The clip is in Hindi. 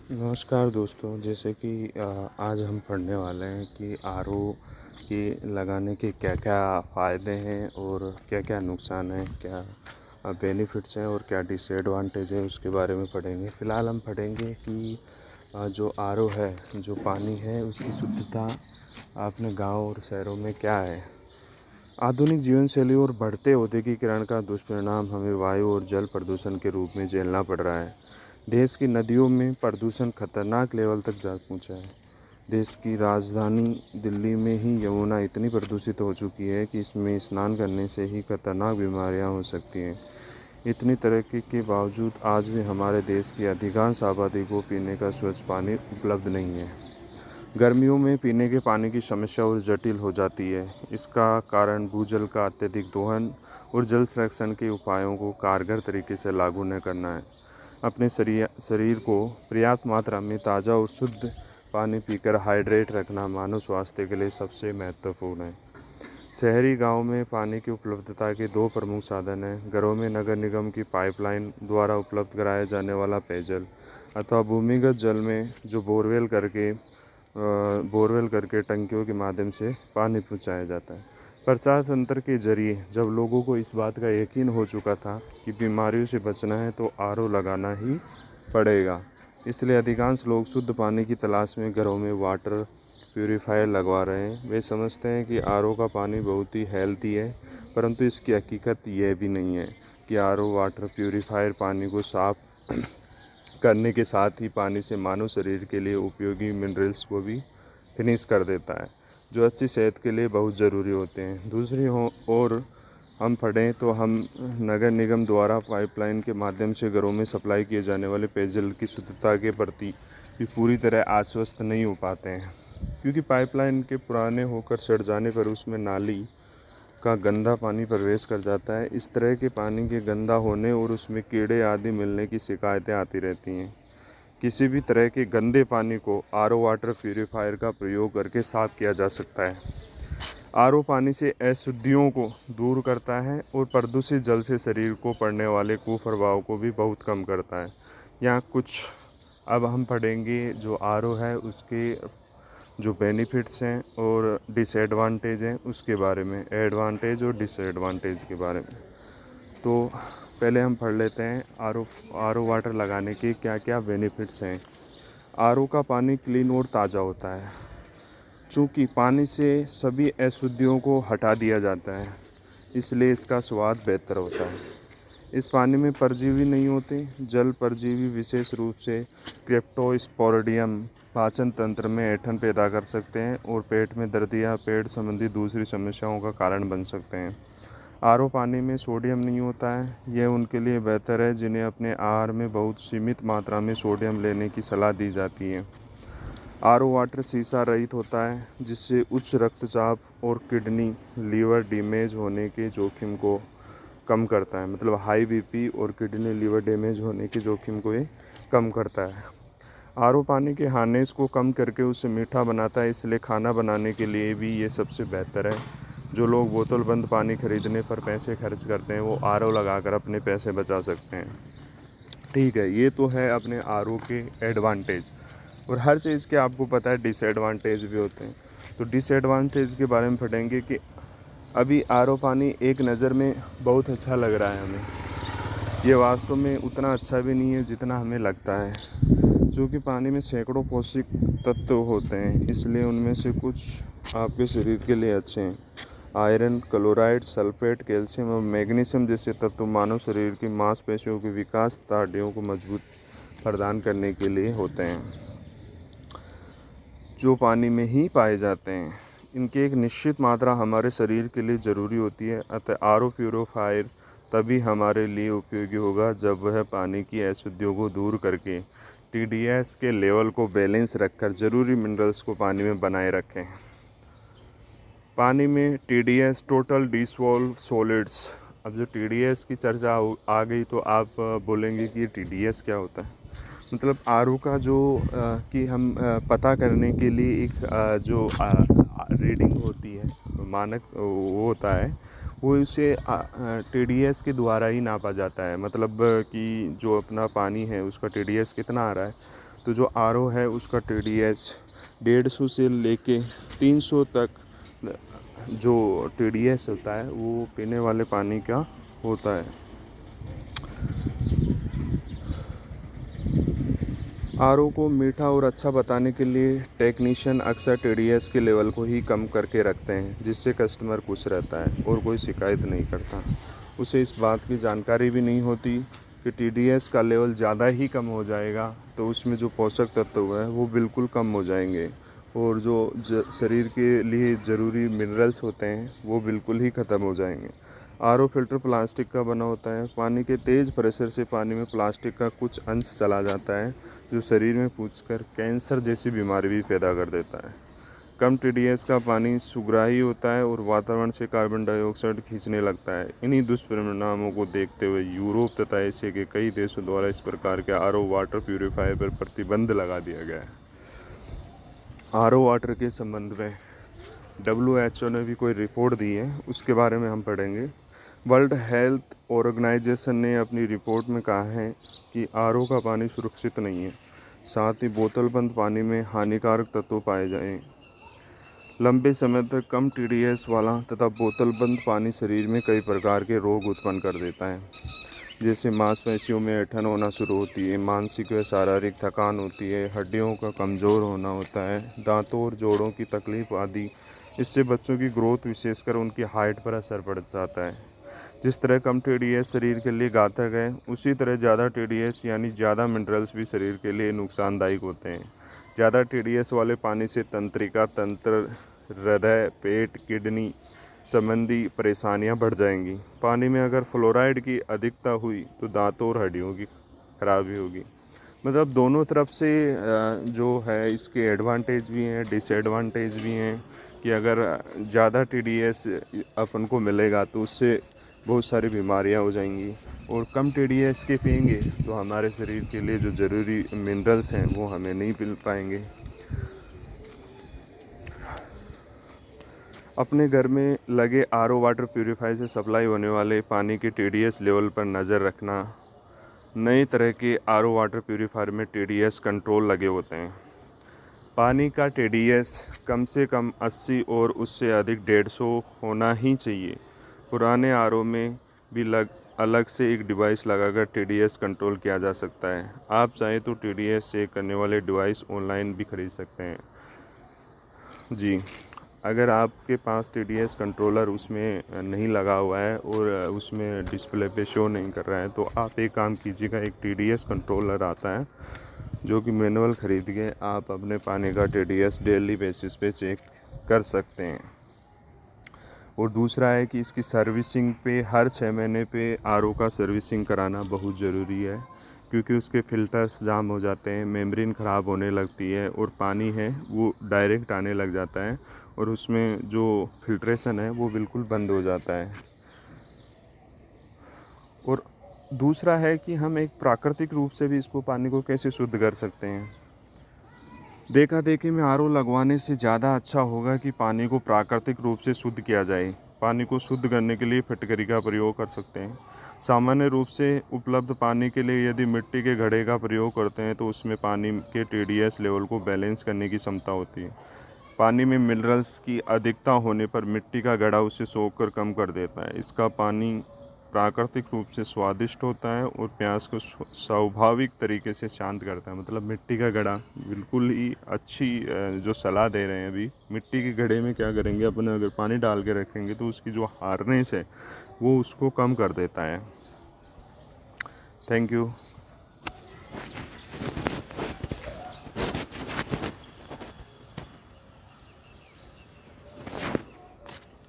नमस्कार दोस्तों, जैसे कि आज हम पढ़ने वाले हैं कि आरओ के लगाने के क्या-क्या फ़ायदे हैं और क्या-क्या नुकसान हैं, क्या बेनिफिट्स हैं और क्या डिसएडवांटेज है, उसके बारे में पढ़ेंगे। फ़िलहाल हम पढ़ेंगे कि जो आरओ है, जो पानी है, उसकी शुद्धता अपने गाँव और शहरों में क्या है। आधुनिक जीवन शैली और बढ़ते औद्योगिकीकरण का दुष्परिणाम हमें वायु और जल प्रदूषण के रूप में झेलना पड़ रहा है। देश की नदियों में प्रदूषण खतरनाक लेवल तक जा पहुंचा है। देश की राजधानी दिल्ली में ही यमुना इतनी प्रदूषित हो चुकी है कि इसमें स्नान करने से ही खतरनाक बीमारियां हो सकती हैं। इतनी तरक्की के बावजूद आज भी हमारे देश की अधिकांश आबादी को पीने का स्वच्छ पानी उपलब्ध नहीं है। गर्मियों में पीने के पानी की समस्या और जटिल हो जाती है। इसका कारण भूजल का अत्यधिक दोहन और जल संरक्षण के उपायों को कारगर तरीके से लागू न करना है। अपने शरीर को पर्याप्त मात्रा में ताज़ा और शुद्ध पानी पीकर हाइड्रेट रखना मानव स्वास्थ्य के लिए सबसे महत्वपूर्ण है। शहरी गांव में पानी की उपलब्धता के दो प्रमुख साधन हैं। घरों में नगर निगम की पाइपलाइन द्वारा उपलब्ध कराया जाने वाला पेयजल अथवा भूमिगत जल में जो बोरवेल करके टंकियों के माध्यम से पानी पहुंचाया जाता है। प्रचार तंत्र के जरिए जब लोगों को इस बात का यकीन हो चुका था कि बीमारियों से बचना है तो आरओ लगाना ही पड़ेगा, इसलिए अधिकांश लोग शुद्ध पानी की तलाश में घरों में वाटर प्यूरीफायर लगवा रहे हैं। वे समझते हैं कि आरओ का पानी बहुत ही हेल्दी है, परंतु इसकी हकीकत यह भी नहीं है कि आरओ वाटर प्यूरीफायर पानी को साफ करने के साथ ही पानी से मानव शरीर के लिए उपयोगी मिनरल्स को भी फिनिश कर देता है, जो अच्छी सेहत के लिए बहुत ज़रूरी होते हैं। दूसरी ओर हम पढ़ें तो हम नगर निगम द्वारा पाइपलाइन के माध्यम से घरों में सप्लाई किए जाने वाले पेयजल की शुद्धता के प्रति भी पूरी तरह आश्वस्त नहीं हो पाते हैं, क्योंकि पाइपलाइन के पुराने होकर सड़ जाने पर उसमें नाली का गंदा पानी प्रवेश कर जाता है। इस तरह के पानी के गंदा होने और उसमें कीड़े आदि मिलने की शिकायतें आती रहती हैं। किसी भी तरह के गंदे पानी को आरओ वाटर प्यूरीफायर का प्रयोग करके साफ किया जा सकता है। आरओ पानी से अशुद्धियों को दूर करता है और प्रदूषित जल से शरीर को पड़ने वाले कुप्रभाव को भी बहुत कम करता है। यहाँ कुछ अब हम पढ़ेंगे जो आरओ है उसके जो बेनिफिट्स हैं और डिसएडवांटेज हैं उसके बारे में, एडवांटेज और डिसएडवांटेज के बारे में। तो पहले हम पढ़ लेते हैं आरओ वाटर लगाने के क्या क्या बेनिफिट्स हैं। आरओ का पानी क्लीन और ताज़ा होता है। चूँकि पानी से सभी अशुद्धियों को हटा दिया जाता है, इसलिए इसका स्वाद बेहतर होता है। इस पानी में परजीवी नहीं होते। जल परजीवी विशेष रूप से क्रिप्टोस्पोरिडियम पाचन तंत्र में ऐंठन पैदा कर सकते हैं और पेट में दर्द या पेट संबंधी दूसरी समस्याओं का कारण बन सकते हैं। आरओ पानी में सोडियम नहीं होता है। यह उनके लिए बेहतर है जिन्हें अपने आहार में बहुत सीमित मात्रा में सोडियम लेने की सलाह दी जाती है। आरओ वाटर शीशा रहित होता है, जिससे उच्च रक्तचाप और किडनी लीवर डैमेज होने के जोखिम को कम करता है। मतलब हाई बीपी और किडनी लीवर डैमेज होने के जोखिम को ये कम करता है। आरओ पानी के हार्नेस को कम करके उसे मीठा बनाता है, इसलिए खाना बनाने के लिए भी ये सबसे बेहतर है। जो लोग बोतल बंद पानी खरीदने पर पैसे खर्च करते हैं, वो आरओ लगाकर अपने पैसे बचा सकते हैं। ठीक है, ये तो है अपने आरओ के एडवांटेज। और हर चीज़ के आपको पता है डिसएडवांटेज भी होते हैं। तो डिसएडवांटेज के बारे में पढ़ेंगे कि अभी आरओ पानी एक नज़र में बहुत अच्छा लग रहा है हमें, ये वास्तव में उतना अच्छा भी नहीं है जितना हमें लगता है। क्योंकि पानी में सैकड़ों पौष्टिक तत्व होते हैं, इसलिए उनमें से कुछ आपके शरीर के लिए अच्छे हैं। आयरन, क्लोराइड, सल्फेट, कैल्शियम और मैग्नीशियम जैसे तत्व मानव शरीर की मांसपेशियों के विकास तथा हड्डियों को मजबूत प्रदान करने के लिए होते हैं, जो पानी में ही पाए जाते हैं। इनकी एक निश्चित मात्रा हमारे शरीर के लिए ज़रूरी होती है। अतः आरओ प्यूरीफायर तभी हमारे लिए उपयोगी होगा जब वह पानी की अशुद्धियों को दूर करके टीडीएस के लेवल को बैलेंस रखकर ज़रूरी मिनरल्स को पानी में बनाए रखें। पानी में टीडीएस टोटल डिसॉल्व सॉलिड्स। अब जो टीडीएस की चर्चा आ गई तो आप बोलेंगे कि टीडीएस क्या होता है। मतलब आरओ का जो कि हम पता करने के लिए एक जो रीडिंग होती है, मानक वो होता है, वो इसे टीडीएस के द्वारा ही नापा जाता है। मतलब कि जो अपना पानी है उसका टीडीएस कितना आ रहा है, तो जो आरओ है उसका TDS 150 से लेके 300 तक जो TDS होता है वो पीने वाले पानी का होता है। आरओ को मीठा और अच्छा बताने के लिए टेक्नीशियन अक्सर TDS के लेवल को ही कम करके रखते हैं, जिससे कस्टमर खुश रहता है और कोई शिकायत नहीं करता। उसे इस बात की जानकारी भी नहीं होती कि TDS का लेवल ज़्यादा ही कम हो जाएगा तो उसमें जो पोषक तत्व है वो बिल्कुल कम हो जाएंगे और जो शरीर के लिए ज़रूरी मिनरल्स होते हैं वो बिल्कुल ही ख़त्म हो जाएंगे। आरओ फिल्टर प्लास्टिक का बना होता है। पानी के तेज़ प्रेशर से पानी में प्लास्टिक का कुछ अंश चला जाता है, जो शरीर में पूछकर कैंसर जैसी बीमारी भी पैदा कर देता है। कम TDS का पानी सुग्राही होता है और वातावरण से कार्बन डाइऑक्साइड खींचने लगता है। इन्हीं दुष्परिणामों को देखते हुए यूरोप तथा एशिया के कई देशों द्वारा इस प्रकार के आरओ वाटर प्यूरीफायर पर प्रतिबंध लगा दिया गया है। आरओ वाटर के संबंध में WHO ने भी कोई रिपोर्ट दी है, उसके बारे में हम पढ़ेंगे। वर्ल्ड हेल्थ ऑर्गेनाइजेशन ने अपनी रिपोर्ट में कहा है कि आरओ का पानी सुरक्षित नहीं है, साथ ही बोतलबंद पानी में हानिकारक तत्व पाए जाएं। लंबे समय तक कम TDS वाला तथा बोतलबंद पानी शरीर में कई प्रकार के रोग उत्पन्न कर देता है, जैसे मांसपेशियों में ऐंठन होना शुरू होती है, मानसिक व शारीरिक थकान होती है, हड्डियों का कमज़ोर होना होता है, दांतों और जोड़ों की तकलीफ आदि। इससे बच्चों की ग्रोथ, विशेषकर उनकी हाइट पर असर पड़ जाता है। जिस तरह कम TDS शरीर के लिए घातक है, उसी तरह ज़्यादा TDS यानी ज़्यादा मिनरल्स भी शरीर के लिए नुकसानदायक होते हैं। ज़्यादा TDS वाले पानी से तंत्रिका तंत्र, हृदय, पेट, किडनी संबंधी परेशानियां बढ़ जाएंगी। पानी में अगर फ्लोराइड की अधिकता हुई तो दांतों और हड्डियों की खराबी होगी। मतलब दोनों तरफ से जो है इसके एडवांटेज भी हैं, डिसएडवांटेज भी हैं कि अगर ज़्यादा TDS अपन को मिलेगा तो उससे बहुत सारी बीमारियां हो जाएंगी, और कम TDS के पिएंगे तो हमारे शरीर के लिए जो ज़रूरी मिनरल्स हैं वो हमें नहीं मिल पाएंगे। अपने घर में लगे आरओ वाटर प्यूरीफायर से सप्लाई होने वाले पानी के TDS लेवल पर नज़र रखना। नई तरह के आरओ वाटर प्यूरीफायर में TDS कंट्रोल लगे होते हैं। पानी का TDS कम से कम 80 और उससे अधिक 150 होना ही चाहिए। पुराने आरओ में भी अलग से एक डिवाइस लगाकर TDS कंट्रोल किया जा सकता है। आप चाहें तो TDS चेक करने वाले डिवाइस ऑनलाइन भी खरीद सकते हैं। जी, अगर आपके पास TDS कंट्रोलर उसमें नहीं लगा हुआ है और उसमें डिस्प्ले पे शो नहीं कर रहा है तो आप एक काम कीजिएगा, एक TDS कंट्रोलर आता है जो कि मैनुअल ख़रीद के आप अपने पानी का TDS डेली बेसिस पे चेक कर सकते हैं। और दूसरा है कि इसकी सर्विसिंग पे हर 6 महीने पे आरओ का सर्विसिंग कराना बहुत ज़रूरी है, क्योंकि उसके फ़िल्टर्स जाम हो जाते हैं, मेम्ब्रेन ख़राब होने लगती है और पानी है वो डायरेक्ट आने लग जाता है और उसमें जो फिल्ट्रेशन है वो बिल्कुल बंद हो जाता है। और दूसरा है कि हम एक प्राकृतिक रूप से भी इसको पानी को कैसे शुद्ध कर सकते हैं। देखा देखी में आरओ लगवाने से ज़्यादा अच्छा होगा कि पानी को प्राकृतिक रूप से शुद्ध किया जाए। पानी को शुद्ध करने के लिए फिटकरी का प्रयोग कर सकते हैं। सामान्य रूप से उपलब्ध पानी के लिए यदि मिट्टी के घड़े का प्रयोग करते हैं तो उसमें पानी के TDS लेवल को बैलेंस करने की क्षमता होती है। पानी में मिनरल्स की अधिकता होने पर मिट्टी का घड़ा उसे सोखकर कम कर देता है। इसका पानी प्राकृतिक रूप से स्वादिष्ट होता है और प्यास को स्वाभाविक तरीके से शांत करता है। मतलब मिट्टी का घड़ा बिल्कुल ही अच्छी जो सलाह दे रहे हैं अभी। मिट्टी के घड़े में क्या करेंगे अपन, अगर पानी डाल के रखेंगे तो उसकी जो हार्डनेस है वो उसको कम कर देता है। Thank you.